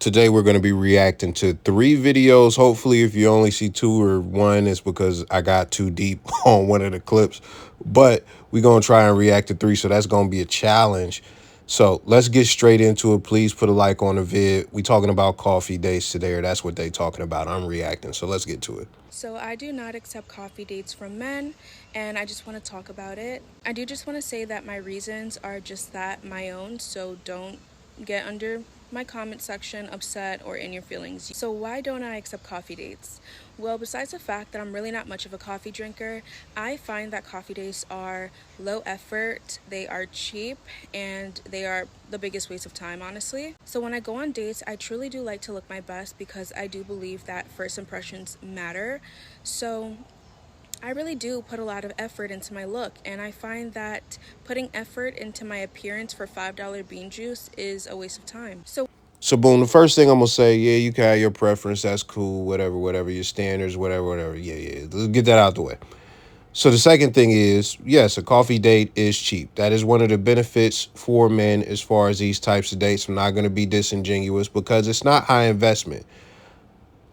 today we're going to be reacting to 3 videos. Hopefully, if you only see 2 or 1, it's because I got too deep on one of the clips. But we're going to try and react to 3, so that's going to be a challenge. So let's get straight into it. Please put a like on the vid. We talking about coffee dates today, or that's what they talking about. I'm reacting, so let's get to it. So I do not accept coffee dates from men, and I just want to talk about it. I do just want to say that my reasons are just that, my own, so don't get under my comment section upset or in your feelings. So why don't I accept coffee dates? Well, besides the fact that I'm really not much of a coffee drinker, I find that coffee dates are low effort, they are cheap, and they are the biggest waste of time, honestly. So when I go on dates, I truly do like to look my best because I do believe that first impressions matter. So I really do put a lot of effort into my look, and I find that putting effort into my appearance for $5 bean juice is a waste of time. So boom, the first thing I'm gonna say, yeah, you can have your preference, that's cool, whatever, your standards, whatever. Yeah. Let's get that out the way. So the second thing is, yes, a coffee date is cheap. That is one of the benefits for men as far as these types of dates. I'm not going to be disingenuous because it's not high investment.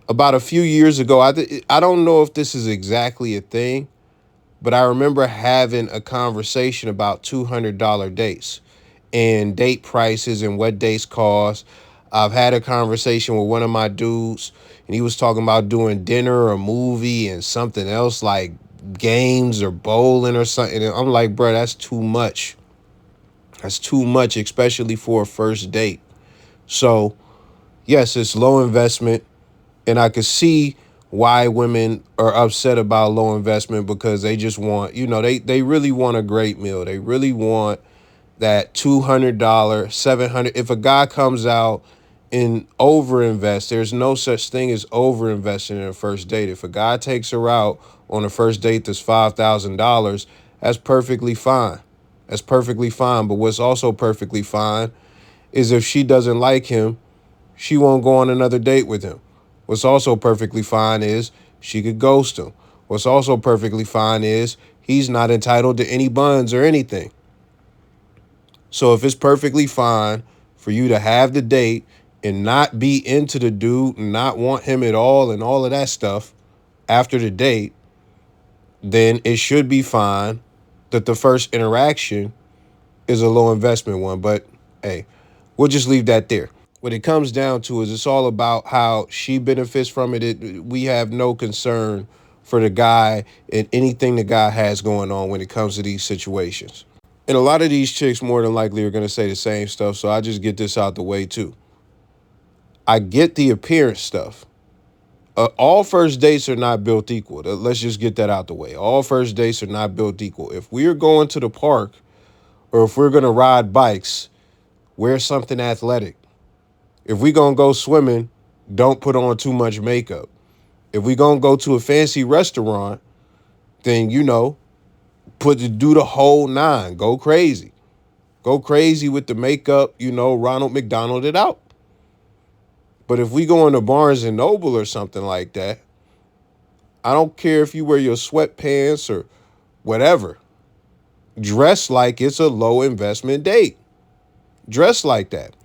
About a few years ago, I don't know if this is exactly a thing, but I remember having a conversation about $200 dates and date prices and what dates cost. I've had a conversation with one of my dudes, and he was talking about doing dinner or movie and something else like games or bowling or something. And I'm like, bro, that's too much. That's too much, especially for a first date. So, yes, it's low investment. And I could see why women are upset about low investment because they just want, they really want a great meal. They really want that $200, $700. If a guy comes out and overinvest, there's no such thing as overinvesting in a first date. If a guy takes her out on a first date that's $5,000, that's perfectly fine. That's perfectly fine. But what's also perfectly fine is if she doesn't like him, she won't go on another date with him. What's also perfectly fine is she could ghost him. What's also perfectly fine is he's not entitled to any buns or anything. So if it's perfectly fine for you to have the date and not be into the dude and not want him at all and all of that stuff after the date, then it should be fine that the first interaction is a low investment one. But hey, we'll just leave that there. What it comes down to is it's all about how she benefits from it. We have no concern for the guy and anything the guy has going on when it comes to these situations. And a lot of these chicks more than likely are going to say the same stuff, so I just get this out the way too. I get the appearance stuff. All first dates are not built equal. Let's just get that out the way. All first dates are not built equal. If we're going to the park or if we're going to ride bikes, wear something athletic. If we're going to go swimming, don't put on too much makeup. If we're going to go to a fancy restaurant, then, do the whole 9. Go crazy. Go crazy with the makeup, Ronald McDonald it out. But if we go into Barnes and Noble or something like that, I don't care if you wear your sweatpants or whatever. Dress like it's a low investment date. Dress like that.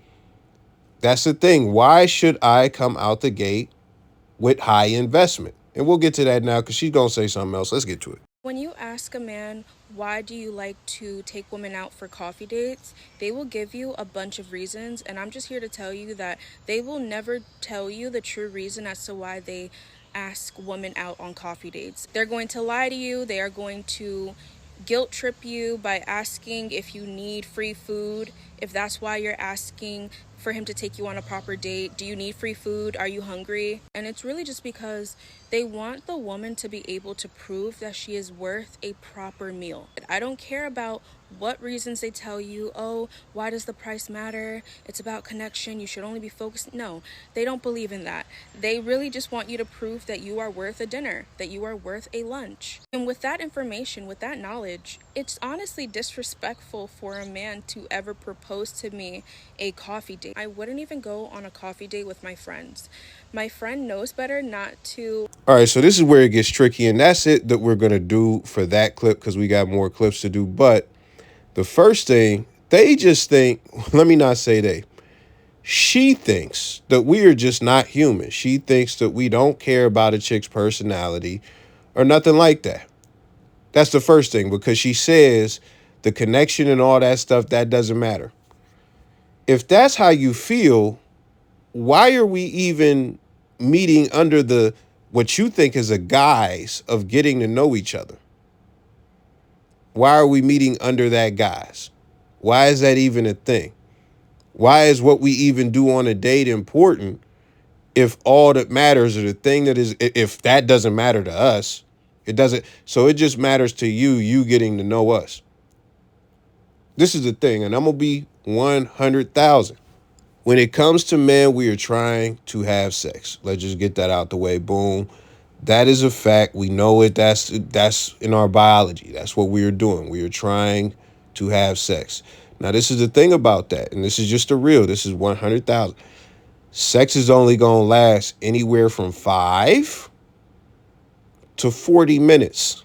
That's the thing. Why should I come out the gate with high investment? And we'll get to that now because she's going to say something else. Let's get to it. When you ask a man, why do you like to take women out for coffee dates, they will give you a bunch of reasons, and I'm just here to tell you that they will never tell you the true reason as to why they ask women out on coffee dates. They're going to lie to you. They are going to guilt trip you by asking if you need free food, if that's why you're asking for him to take you on a proper date. Do you need free food? Are you hungry? And it's really just because they want the woman to be able to prove that she is worth a proper meal. I don't care about what reasons they tell you, oh, why does the price matter? It's about connection. You should only be focused. No, they don't believe in that. They really just want you to prove that you are worth a dinner, that you are worth a lunch. And with that information, with that knowledge, it's honestly disrespectful for a man to ever propose to me a coffee date. I wouldn't even go on a coffee date with my friends. My friend knows better not to. All right, so this is where it gets tricky, and that's it that we're going to do for that clip because we got more clips to do. But the first thing, they just think, let me not say they, She thinks that we are just not human. She thinks that we don't care about a chick's personality or nothing like that. That's the first thing, because she says the connection and all that stuff, that doesn't matter. If that's how you feel, why are we even meeting under the what you think is a guise of getting to know each other? Why are we meeting under that guise? Why is that even a thing? Why is what we even do on a date important if all that matters, or the thing that is, if that doesn't matter to us, it doesn't. So it just matters to you getting to know us. This is the thing, and I'm going to be 100,000. When it comes to men, we are trying to have sex. Let's just get that out the way. Boom. That is a fact. We know it. That's in our biology. That's what we are doing. We are trying to have sex. Now, this is the thing about that, and this is just the real. This is 100,000. Sex is only going to last anywhere from 5 to 40 minutes.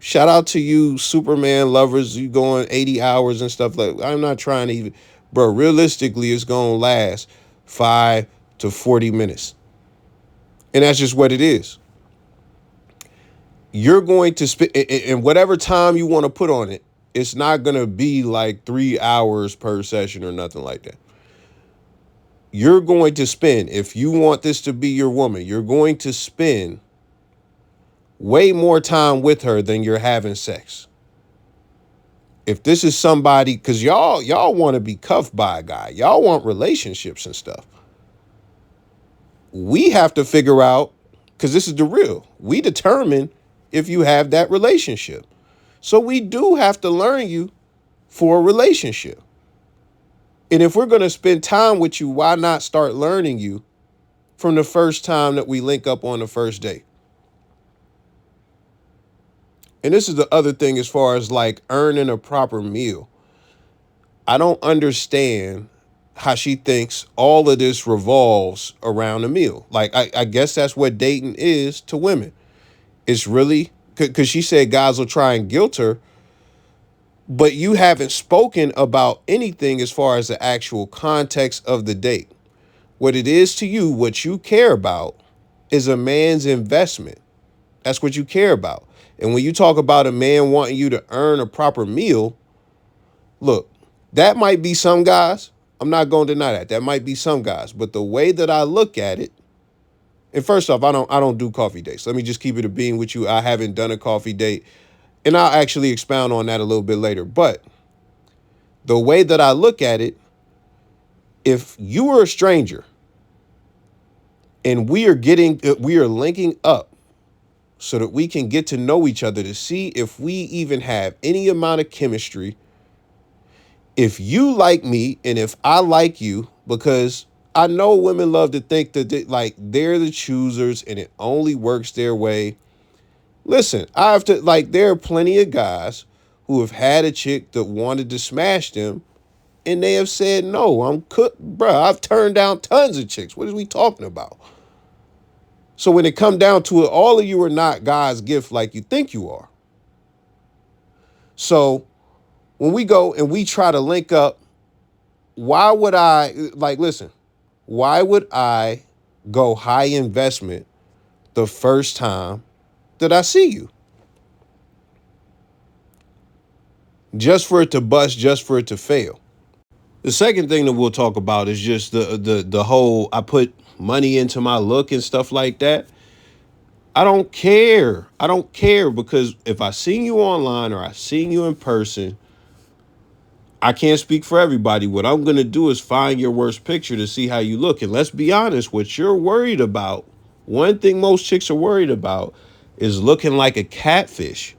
Shout out to you, Superman lovers. You going 80 hours and stuff like. I'm not trying to even, bro. Realistically, it's going to last 5 to 40 minutes, and that's just what it is. You're going to spend, and whatever time you want to put on it, it's not going to be like 3 hours per session or nothing like that. You're going to spend, if you want this to be your woman, you're going to spend way more time with her than you're having sex. If this is somebody, because y'all want to be cuffed by a guy, y'all want relationships and stuff. We have to figure out, because this is the real. We determine if you have that relationship. So we do have to learn you for a relationship. And if we're going to spend time with you, why not start learning you from the first time that we link up on the first date? And this is the other thing as far as like earning a proper meal. I don't understand how she thinks all of this revolves around a meal. Like, I guess that's what dating is to women. It's really, because she said guys will try and guilt her, but you haven't spoken about anything as far as the actual context of the date. What it is to you, what you care about, is a man's investment. That's what you care about. And when you talk about a man wanting you to earn a proper meal, look, that might be some guys. I'm not going to deny that. That might be some guys. But the way that I look at it, and first off, I don't do coffee dates. Let me just keep it a bean with you. I haven't done a coffee date. And I'll actually expound on that a little bit later. But the way that I look at it, if you are a stranger and we are linking up so that we can get to know each other to see if we even have any amount of chemistry, if you like me and if I like you, because I know women love to think that they're the choosers and it only works their way. Listen, there are plenty of guys who have had a chick that wanted to smash them and they have said, no, I'm cooked. Bruh, I've turned down tons of chicks. What are we talking about? So when it come down to it, all of you are not God's gift like you think you are. So when we go and we try to link up, why would listen, why would I go high investment the first time that I see you? Just for it to bust, just for it to fail. The second thing that we'll talk about is just the whole I put money into my look and stuff like that. I don't care. I don't care, because if I seen you online or I seen you in person, I can't speak for everybody. What I'm going to do is find your worst picture to see how you look. And let's be honest, what you're worried about, one thing most chicks are worried about is looking like a catfish,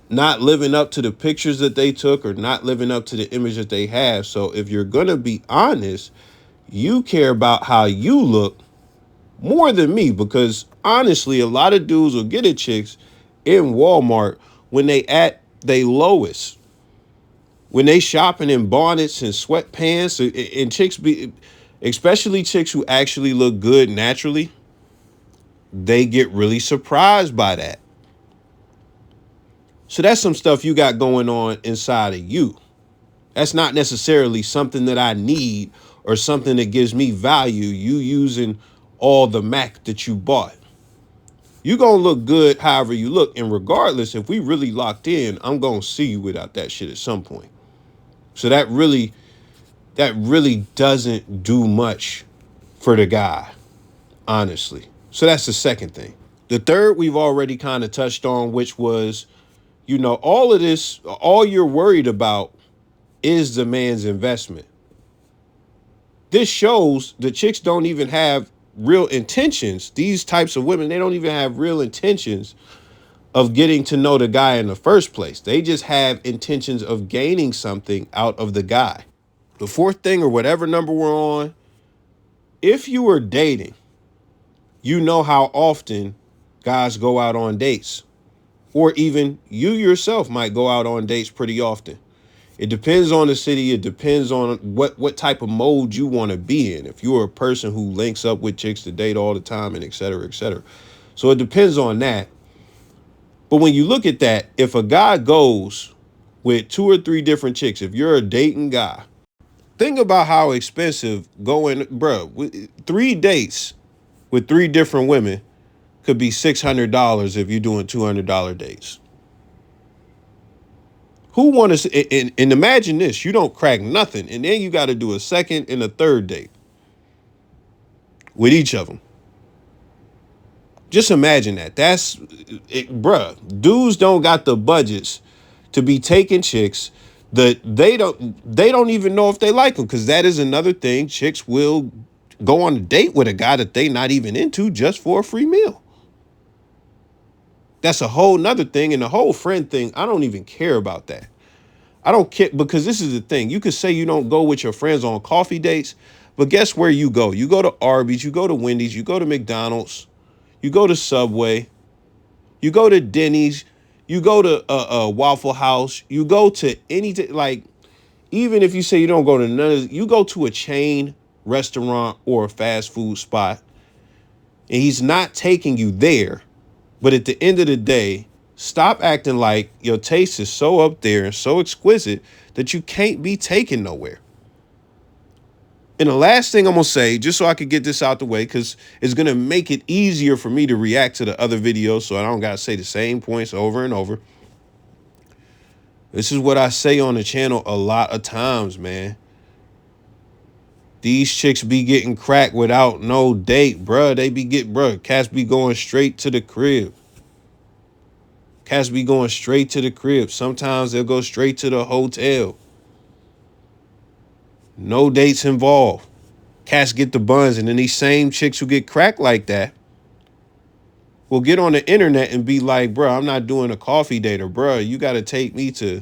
not living up to the pictures that they took or not living up to the image that they have. So if you're going to be honest, you care about how you look more than me, because honestly, a lot of dudes will get at chicks in Walmart when they at they lowest. When they shopping in bonnets and sweatpants, and chicks be, especially chicks who actually look good naturally, they get really surprised by that. So that's some stuff you got going on inside of you. That's not necessarily something that I need or something that gives me value, you using all the Mac that you bought. You gonna look good however you look. And regardless, if we really locked in, I'm gonna see you without that shit at some point. So that really doesn't do much for the guy, honestly. So that's the second thing. The third we've already kind of touched on, which was, all of this, all you're worried about is the man's investment. This shows the chicks don't even have real intentions. These types of women, they don't even have real intentions of getting to know the guy in the first place. They just have intentions of gaining something out of the guy. The fourth thing, or whatever number we're on, if you were dating, you know how often guys go out on dates, or even you yourself might go out on dates pretty often. It depends on the city. It depends on what type of mode you want to be in. If you're a person who links up with chicks to date all the time and et cetera, et cetera. So it depends on that. But when you look at that, if a guy goes with 2 or 3 different chicks, if you're a dating guy, think about how expensive going, bro. 3 dates with 3 different women could be $600 if you're doing $200 dates. Who want to, and imagine this, you don't crack nothing, and then you got to do a second and a third date with each of them. Just imagine that. That's it, bruh. Dudes don't got the budgets to be taking chicks that they don't even know if they like them, because that is another thing. Chicks will go on a date with a guy that they not even into just for a free meal. That's a whole nother thing. And the whole friend thing, I don't even care about that. I don't care, because this is the thing. You could say you don't go with your friends on coffee dates, but guess where you go? You go to Arby's, you go to Wendy's, you go to McDonald's, you go to Subway, you go to Denny's, you go to Waffle House, you go to like, even if you say you don't go to none of, you go to a chain restaurant or a fast food spot, and he's not taking you there. But at the end of the day, stop acting like your taste is so up there and so exquisite that you can't be taken nowhere. And the last thing I'm going to say, just so I could get this out the way, because it's going to make it easier for me to react to the other videos so I don't got to say the same points over and over. This is what I say on the channel a lot of times, man. These chicks be getting cracked without no date, bruh. Cats be going straight to the crib. Cats be going straight to the crib. Sometimes they'll go straight to the hotel. No dates involved. Cats get the buns, and then these same chicks who get cracked like that will get on the internet and be like, bro, I'm not doing a coffee date, or bro, you got to take me to,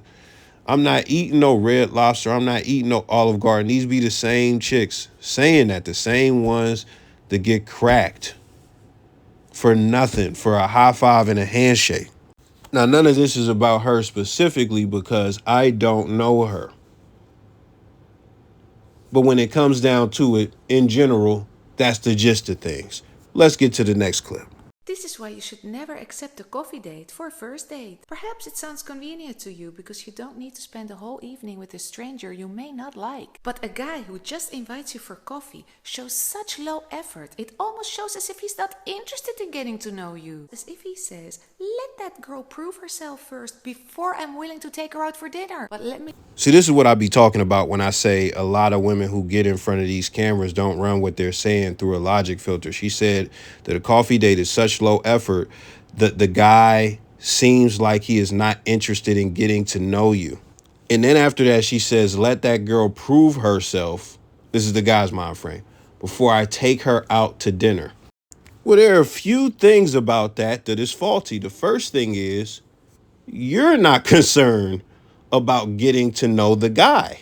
I'm not eating no Red Lobster, I'm not eating no Olive Garden. These be the same chicks saying that, the same ones that get cracked for nothing, for a high five and a handshake. Now, none of this is about her specifically because I don't know her. But when it comes down to it, in general, that's the gist of things. Let's get to the next clip. This is why you should never accept a coffee date for a first date. Perhaps it sounds convenient to you because you don't need to spend the whole evening with a stranger you may not like. But a guy who just invites you for coffee shows such low effort, it almost shows as if he's not interested in getting to know you. As if he says, let that girl prove herself first before I'm willing to take her out for dinner. But let me... See, this is what I be talking about when I say a lot of women who get in front of these cameras don't run what they're saying through a logic filter. She said that a coffee date is such low effort that the guy seems like he is not interested in getting to know you. And then after that, she says, let that girl prove herself. This is the guy's mind frame. Before I take her out to dinner. Well, there are a few things about that is faulty. The first thing is you're not concerned about getting to know the guy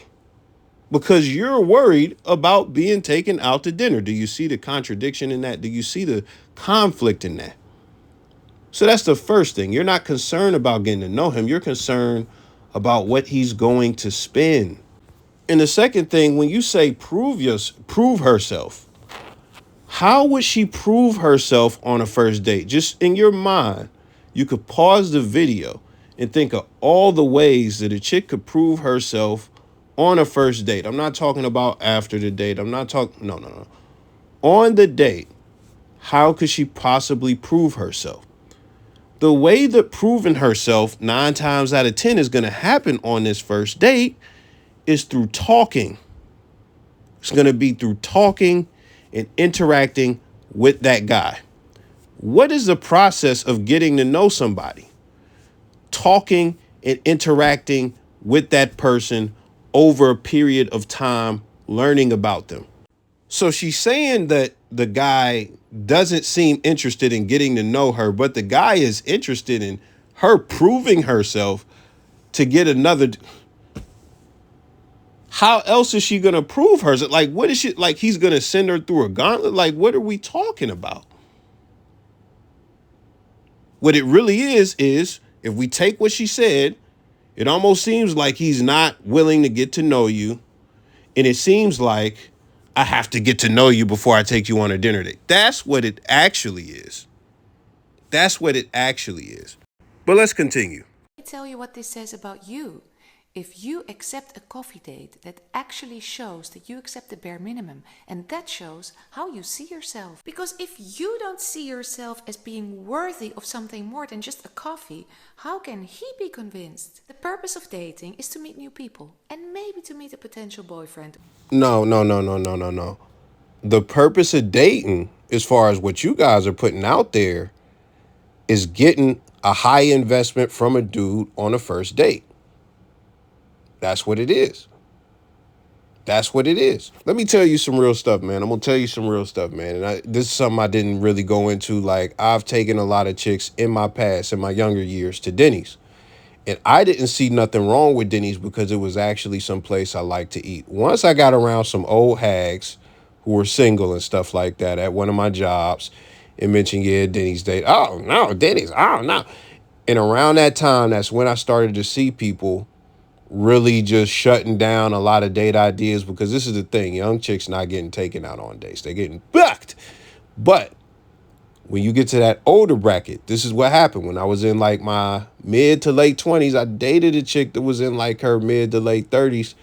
because you're worried about being taken out to dinner. Do you see the contradiction in that? Do you see the conflict in that? So that's the first thing. You're not concerned about getting to know him. You're concerned about what he's going to spend. And the second thing, when you say prove herself, how would she prove herself on a first date? Just in your mind, you could pause the video and think of all the ways that a chick could prove herself on a first date. I'm not talking about after the date. I'm not talking, no, no, no. On the date, how could she possibly prove herself? The way that proving herself 9 times out of 10 is going to happen on this first date is through talking. It's going to be through talking and interacting with that guy. What is the process of getting to know somebody? Talking and interacting with that person over a period of time, learning about them. So she's saying that the guy doesn't seem interested in getting to know her, but the guy is interested in her proving herself to get another. How else is she gonna prove herself? Like, what is she like? He's gonna send her through a gauntlet? Like, what are we talking about? What it really is if we take what she said, it almost seems like he's not willing to get to know you. And it seems like I have to get to know you before I take you on a dinner date. That's what it actually is. That's what it actually is. But let's continue. Let me tell you what this says about you. If you accept a coffee date, that actually shows that you accept the bare minimum, and that shows how you see yourself. Because if you don't see yourself as being worthy of something more than just a coffee, how can he be convinced? The purpose of dating is to meet new people and maybe to meet a potential boyfriend. No, no, no, no, no, no, no. The purpose of dating, as far as what you guys are putting out there, is getting a high investment from a dude on a first date. That's what it is. That's what it is. Let me tell you some real stuff, man. I'm gonna tell you some real stuff, man. And this is something I didn't really go into. Like, I've taken a lot of chicks in my past, in my younger years, to Denny's. And I didn't see nothing wrong with Denny's because it was actually some place I like to eat. Once I got around some old hags who were single and stuff like that at one of my jobs and mentioned, yeah, Denny's date. Oh, no, Denny's. Oh, no. And around that time, that's when I started to see people really just shutting down a lot of date ideas, because this is the thing. Young chicks not getting taken out on dates. They're getting bucked. But when you get to that older bracket, this is what happened. When I was in like my mid to late 20s, I dated a chick that was in like her mid to late 30s.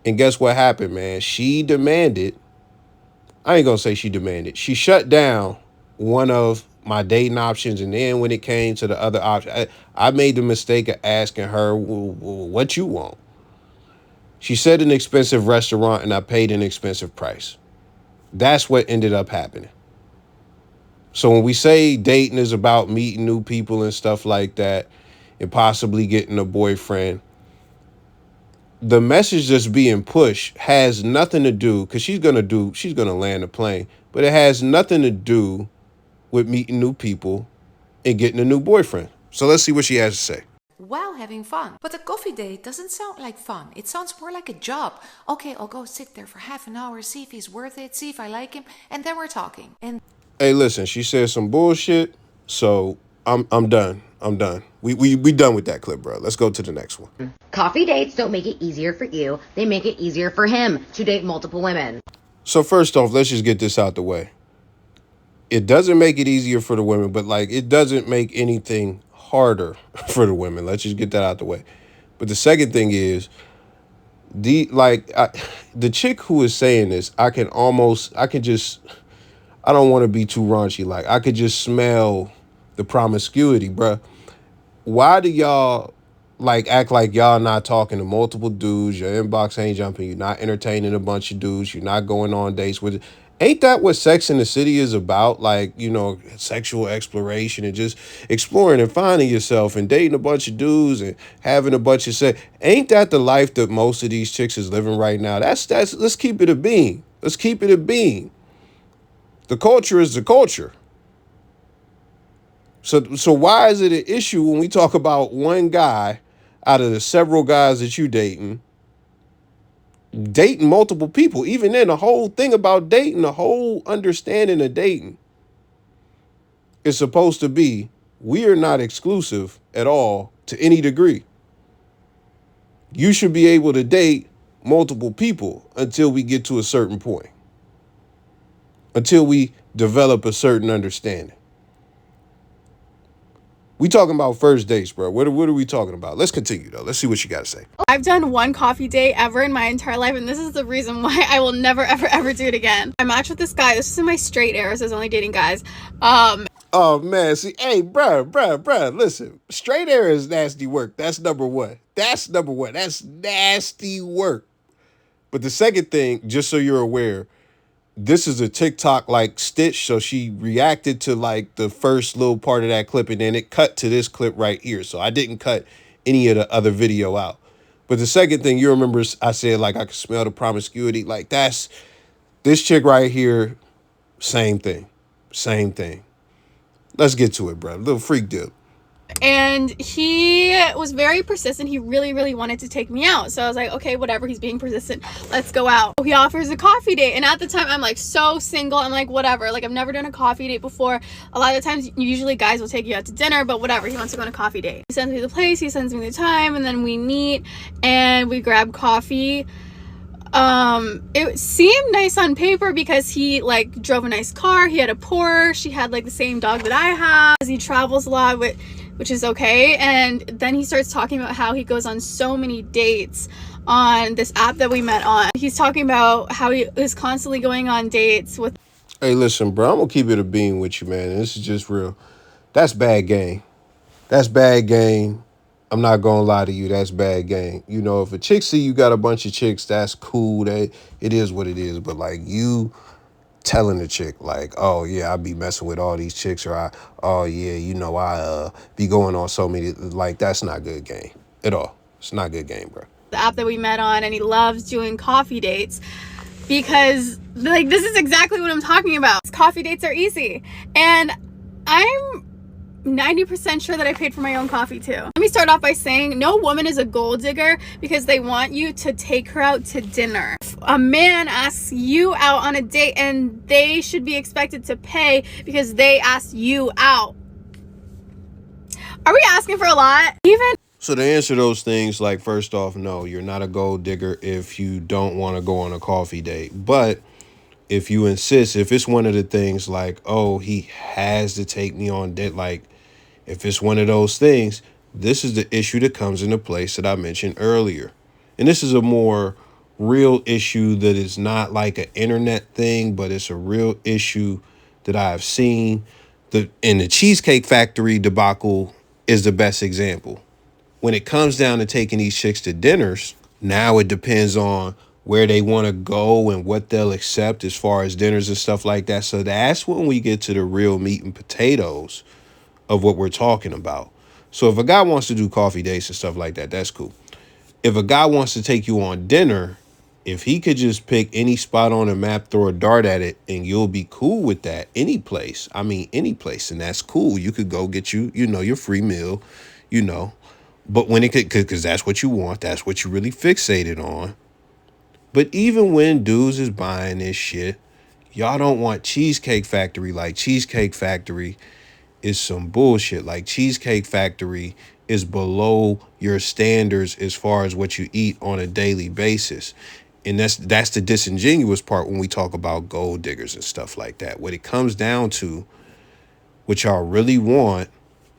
And guess what happened, man? She demanded, I ain't gonna say she demanded, she shut down one of my dating options. And then when it came to the other option, I made the mistake of asking her, what you want? She said an expensive restaurant, and I paid an expensive price. That's what ended up happening. So when we say dating is about meeting new people and stuff like that, and possibly getting a boyfriend, the message that's being pushed has nothing to do, because she's gonna land a plane, but it has nothing to do with meeting new people and getting a new boyfriend. So let's see what she has to say. While having fun. But a coffee date doesn't sound like fun. It sounds more like a job. Okay, I'll go sit there for half an hour, see if he's worth it, see if I like him, and then we're talking. And Hey, listen, she said some bullshit, so I'm done. I'm done. We done with that clip, bro. Let's go to the next one. Coffee dates don't make it easier for you. They make it easier for him to date multiple women. So first off, let's just get this out the way. It doesn't make it easier for the women, but like, it doesn't make anything harder for the women. Let's just get that out the way. But the second thing is, the chick who is saying this, I can just, I don't want to be too raunchy. Like, I could just smell the promiscuity, bruh. Why do y'all like act like y'all not talking to multiple dudes? Your inbox ain't jumping. You're not entertaining a bunch of dudes. You're not going on dates with. Ain't that what Sex in the City is about? Like, sexual exploration and just exploring and finding yourself and dating a bunch of dudes and having a bunch of sex. Ain't that the life that most of these chicks is living right now? That's let's keep it a bean. Let's keep it a bean. The culture is the culture. So why is it an issue when we talk about one guy out of the several guys that you dating multiple people? Even then, the whole thing about dating, the whole understanding of dating is supposed to be, we are not exclusive at all to any degree. You should be able to date multiple people until we get to a certain point, until we develop a certain understanding. We talking about first dates, bro. What are we talking about? Let's continue though. Let's see what you got to say. I've done one coffee date ever in my entire life, and this is the reason why I will never, ever, ever do it again. I matched with this guy. This is in my straight era, so I was only dating guys. Oh man, see, hey, bruh, listen. Straight air is nasty work. That's number one. That's number one. That's nasty work. But the second thing, just so you're aware, this is a TikTok like stitch. So she reacted to like the first little part of that clip and then it cut to this clip right here. So I didn't cut any of the other video out. But the second thing, you remember I said like I could smell the promiscuity. Like that's this chick right here. Same thing. Same thing. Let's get to it, bro. Little freak dip. And he was very persistent. He really, really wanted to take me out. So I was like, okay, whatever. He's being persistent. Let's go out. He offers a coffee date. And at the time, I'm like so single. I'm like, whatever. Like, I've never done a coffee date before. A lot of the times, usually guys will take you out to dinner, but whatever. He wants to go on a coffee date. He sends me the place. He sends me the time. And then we meet and we grab coffee. It seemed nice on paper because he like drove a nice car. He had a Porsche. He had like the same dog that I have. He travels a lot, which is okay. And then he starts talking about how he goes on so many dates on this app that we met on. He's talking about how he is constantly going on dates with. Hey, listen, bro. I'm gonna keep it a bean with you, man. This is just real. That's bad game. That's bad game. I'm not gonna lie to you. That's bad game. You know, if a chick see you got a bunch of chicks, that's cool. That it is what it is. But like you telling the chick, like, oh yeah, I be messing with all these chicks, or oh yeah, you know, I be going on so many. Like that's not good game at all. It's not good game, bro. The app that we met on, and he loves doing coffee dates because like this is exactly what I'm talking about. Coffee dates are easy, and I'm 90% sure that I paid for my own coffee too. Let me start off by saying no woman is a gold digger because they want you to take her out to dinner. If a man asks you out on a date and they should be expected to pay because they asked you out. Are we asking for a lot? So to answer those things, like first off, no, you're not a gold digger if you don't want to go on a coffee date. But if you insist, if it's one of the things like, oh, he has to take me on date, like if it's one of those things, this is the issue that comes into place that I mentioned earlier. And this is a more real issue that is not like an internet thing, but it's a real issue that I've seen. In the Cheesecake Factory debacle is the best example. When it comes down to taking these chicks to dinners, now it depends on where they want to go and what they'll accept as far as dinners and stuff like that. So that's when we get to the real meat and potatoes of what we're talking about. So if a guy wants to do coffee dates and stuff like that, that's cool. If a guy wants to take you on dinner, if he could just pick any spot on a map, throw a dart at it, and you'll be cool with that, any place. I mean, any place, and that's cool. You could go get your free meal, But when it could, because that's what you want, that's what you really fixated on. But even when dudes is buying this shit, y'all don't want Cheesecake Factory. Like Cheesecake Factory is some bullshit. Like Cheesecake Factory is below your standards as far as what you eat on a daily basis. And that's the disingenuous part when we talk about gold diggers and stuff like that. What it comes down to, what y'all really want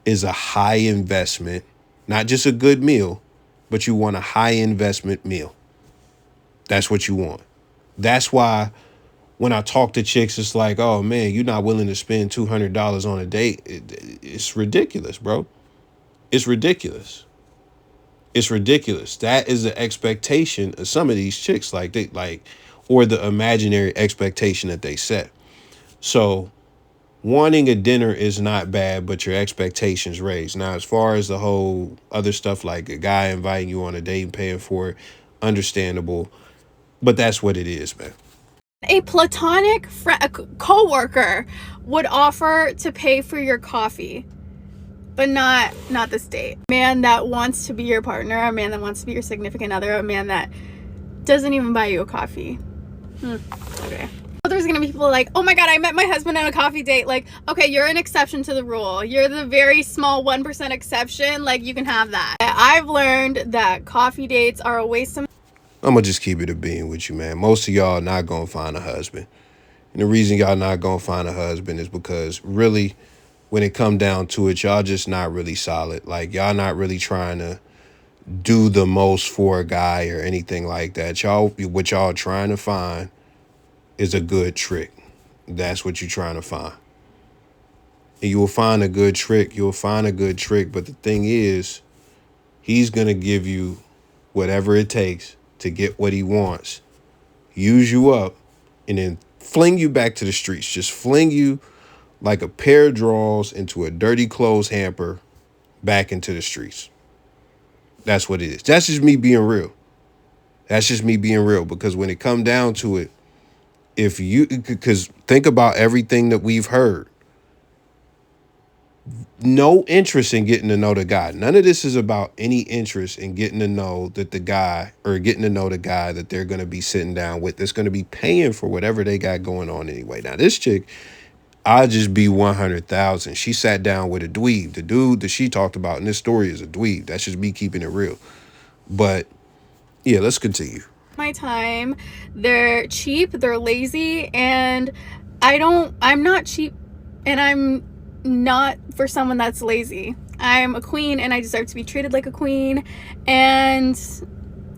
is a high investment, not just a good meal, but you want a high investment meal. That's what you want. That's why when I talk to chicks, it's like, oh man, you're not willing to spend $200 on a date. It's ridiculous, bro. It's ridiculous. It's ridiculous. That is the expectation of some of these chicks, or the imaginary expectation that they set. So wanting a dinner is not bad, but your expectations raised. Now, as far as the whole other stuff, like a guy inviting you on a date and paying for it, understandable. But that's what it is, man. A platonic co-worker would offer to pay for your coffee, but not this date. A man that wants to be your partner, a man that wants to be your significant other, a man that doesn't even buy you a coffee. Okay. There's gonna be people like, oh my god, I met my husband on a coffee date. Like, okay, you're an exception to the rule. You're the very small 1% exception. Like, you can have that. I've learned that coffee dates are a waste of. I'm going to just keep it a being with you, man. Most of y'all not going to find a husband. And the reason y'all not going to find a husband is because really when it come down to it, y'all just not really solid. Like, y'all not really trying to do the most for a guy or anything like that. What y'all trying to find is a good trick. That's what you're trying to find. And you will find a good trick. You'll find a good trick. But the thing is, he's going to give you whatever it takes to get what he wants, use you up, and then fling you back to the streets. Just fling you like a pair of drawers into a dirty clothes hamper back into the streets. That's what it is. That's just me being real. That's just me being real. Because when it come down to it, because think about everything that we've heard. No interest in getting to know the guy. None of this is about any interest in getting to know that the guy or getting to know the guy that they're going to be sitting down with that's going to be paying for whatever they got going on anyway. Now, this chick, I'll just be 100,000. She sat down with a dweeb. The dude that she talked about in this story is a dweeb. That's just me keeping it real. But yeah, let's continue. My time. They're cheap, they're lazy, and I'm not cheap, and I'm not for someone that's lazy. I'm a queen and I deserve to be treated like a queen, and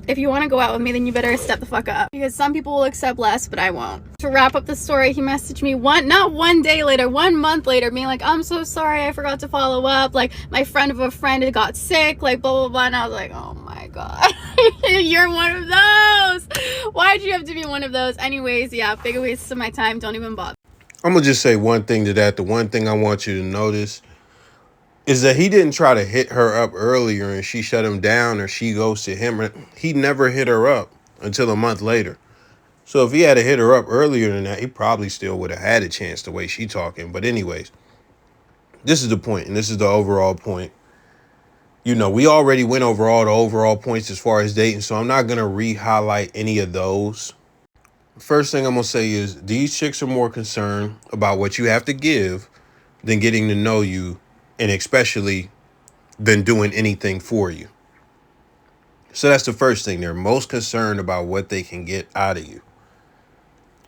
if you want to go out with me, then you better step the fuck up, because some people will accept less, but I won't. To wrap up the story, he messaged me not 1 day later, 1 month later, being like, I'm so sorry, I forgot to follow up, like my friend of a friend got sick, like blah blah blah. And I was like, oh my god. You're one of those. Why'd you have to be one of those? Anyways, yeah, big waste of my time. Don't even bother. I'm going to just say one thing to that. The one thing I want you to notice is that he didn't try to hit her up earlier and she shut him down or she ghosted him. He never hit her up until a month later. So if he had to hit her up earlier than that, he probably still would have had a chance the way she talking. But anyways, this is the point, and this is the overall point. You know, we already went over all the overall points as far as dating, so I'm not going to re-highlight any of those. First thing I'm going to say is these chicks are more concerned about what you have to give than getting to know you, and especially than doing anything for you. So that's the first thing. They're most concerned about what they can get out of you.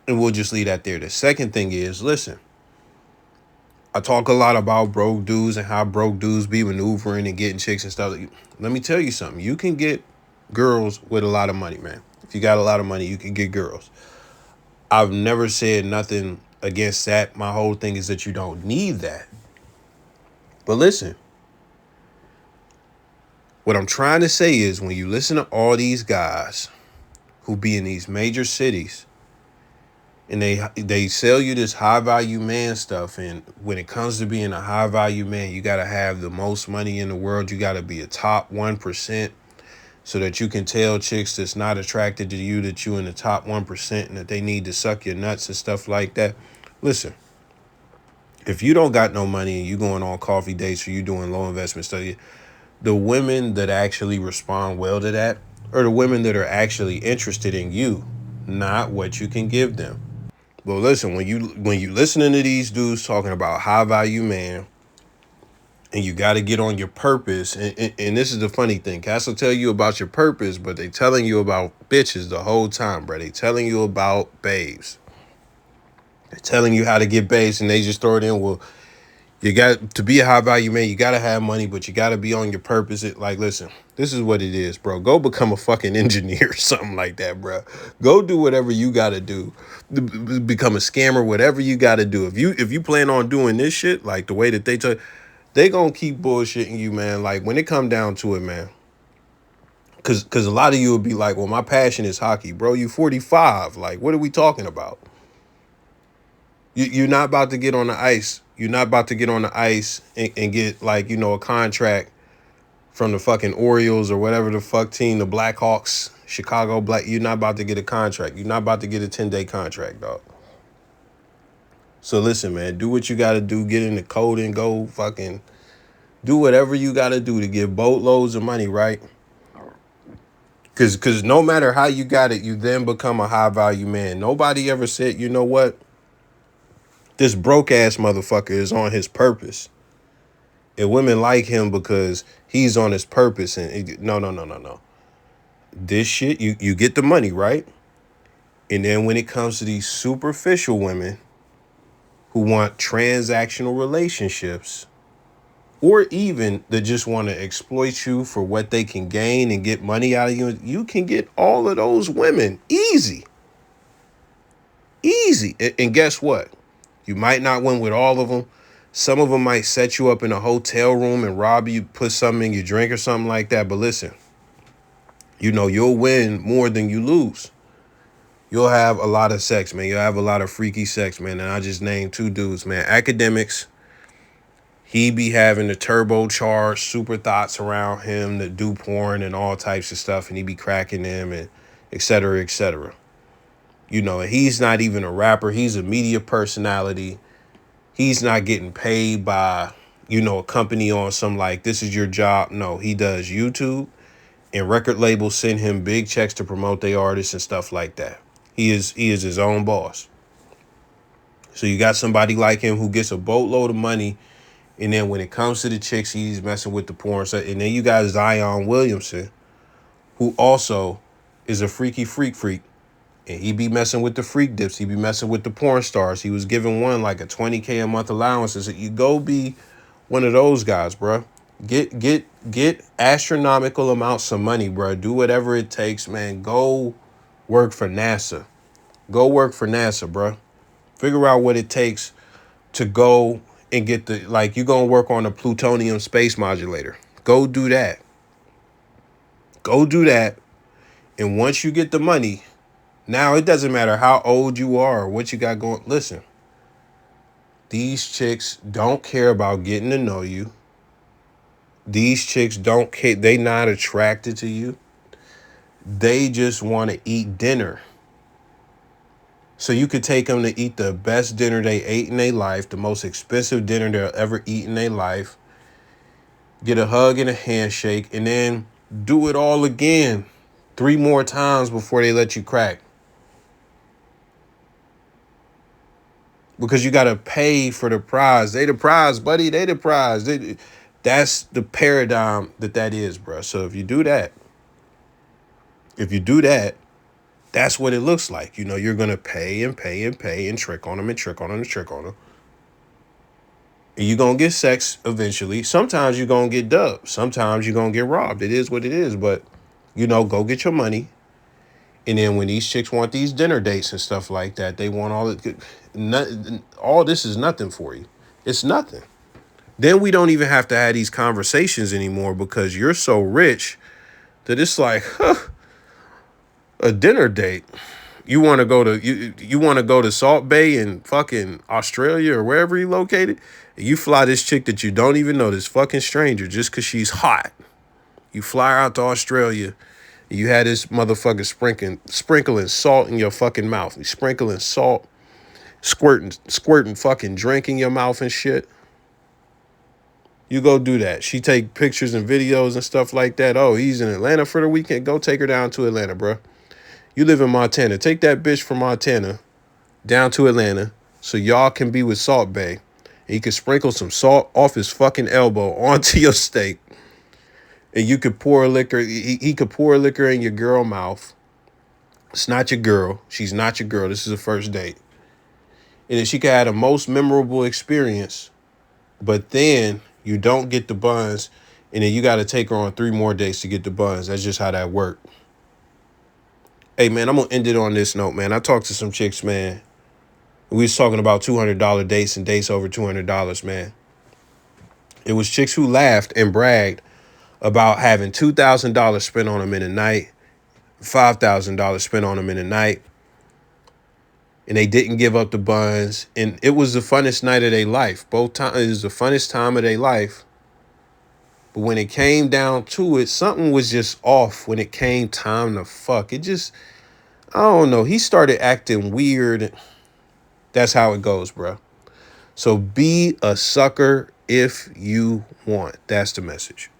And we'll just leave that there. The second thing is, listen, I talk a lot about broke dudes and how broke dudes be maneuvering and getting chicks and stuff. Let me tell you something. You can get girls with a lot of money, man. If you got a lot of money, you can get girls. I've never said nothing against that. My whole thing is that you don't need that. But listen, what I'm trying to say is when you listen to all these guys who be in these major cities and they sell you this high value man stuff, and when it comes to being a high value man, you got to have the most money in the world. You got to be a top 1% so that you can tell chicks that's not attracted to you that you in the top 1% and that they need to suck your nuts and stuff like that. Listen, if you don't got no money and you going on coffee dates or you doing low investment stuff, the women that actually respond well to that are the women that are actually interested in you, not what you can give them. But listen, when you listening to these dudes talking about high value man, and you got to get on your purpose, and this is the funny thing, cats will tell you about your purpose, but they telling you about bitches the whole time, bro. They telling you about babes. They're telling you how to get babes, and they just throw it in. Well, you got to be a high value man. You got to have money, but you got to be on your purpose. Like, listen, this is what it is, bro. Go become a fucking engineer or something like that, bro. Go do whatever you got to do. Become a scammer, whatever you got to do. If you plan on doing this shit, like the way that they gonna keep bullshitting you, man. Like when it come down to it, man. Cause a lot of you will be like, well, my passion is hockey, bro. You 45. Like, what are we talking about? You're not about to get on the ice. You're not about to get on the ice and get like, you know, a contract from the fucking Orioles or whatever the fuck team, the Blackhawks, Chicago Black. You're not about to get a contract. You're not about to get a 10-day contract, dog. So listen, man, do what you got to do. Get in the code and go fucking do whatever you got to do to get boatloads of money, right? Because no matter how you got it, you then become a high value man. Nobody ever said, you know what? This broke ass motherfucker is on his purpose. And women like him because he's on his purpose. And no. This shit, you get the money, right? And then when it comes to these superficial women who want transactional relationships, or even that just want to exploit you for what they can gain and get money out of you, you can get all of those women easy. Easy. And guess what? You might not win with all of them. Some of them might set you up in a hotel room and rob you, put something in your drink or something like that. But listen, you'll win more than you lose. You'll have a lot of sex, man. You'll have a lot of freaky sex, man. And I just named two dudes, man. Academics, he be having the turbocharged super thoughts around him that do porn and all types of stuff. And he be cracking them and et cetera, et cetera. And he's not even a rapper. He's a media personality. He's not getting paid by, a company on some like, this is your job. No, he does YouTube, and record labels send him big checks to promote their artists and stuff like that. He is his own boss. So you got somebody like him who gets a boatload of money, and then when it comes to the chicks, he's messing with the porn stuff. And then you got Zion Williamson, who also is a freaky freak. And he be messing with the freak dips. He be messing with the porn stars. He was giving one like a $20K a month allowance. So you go be one of those guys, bro. Get astronomical amounts of money, bro. Do whatever it takes, man. Go work for NASA. Go work for NASA, bro. Figure out what it takes to go and get you're going to work on a plutonium space modulator. Go do that. Go do that. And once you get the money, now, it doesn't matter how old you are or what you got going. Listen, these chicks don't care about getting to know you. These chicks don't care. They not attracted to you. They just want to eat dinner. So you could take them to eat the best dinner they ate in their life, the most expensive dinner they'll ever eat in their life, get a hug and a handshake, and then do it all again 3 more times before they let you crack. Because you got to pay for the prize. They the prize, buddy. They the prize. That's the paradigm that is, bro. So if you do that, that's what it looks like. You're going to pay and pay and pay and trick on them and trick on them and trick on them. And you're going to get sex eventually. Sometimes you're going to get dubbed. Sometimes you're going to get robbed. It is what it is. But, go get your money. And then when these chicks want these dinner dates and stuff like that, they want all this is nothing for you. It's nothing. Then we don't even have to have these conversations anymore because you're so rich that it's like, a dinner date. You want to go to you want to go to Salt Bay in fucking Australia or wherever you located. And you fly this chick that you don't even know, this fucking stranger, just because she's hot. You fly her out to Australia. You had this motherfucker sprinkling salt in your fucking mouth. You sprinkling salt, squirting fucking drink in your mouth and shit. You go do that. She take pictures and videos and stuff like that. Oh, he's in Atlanta for the weekend. Go take her down to Atlanta, bro. You live in Montana. Take that bitch from Montana down to Atlanta so y'all can be with Salt Bay. And you can sprinkle some salt off his fucking elbow onto your steak. And you could pour liquor. He could pour liquor in your girl mouth. It's not your girl. She's not your girl. This is a first date. And then she could have the most memorable experience. But then you don't get the buns. And then you got to take her on 3 more dates to get the buns. That's just how that worked. Hey, man, I'm going to end it on this note, man. I talked to some chicks, man. We was talking about $200 dates and dates over $200, man. It was chicks who laughed and bragged about having $2,000 spent on them in a night, $5,000 spent on them in a night, and they didn't give up the buns. And it was the funnest night of their life. Both times, it was the funnest time of their life. But when it came down to it, something was just off when it came time to fuck. It just, I don't know. He started acting weird. That's how it goes, bro. So be a sucker if you want. That's the message.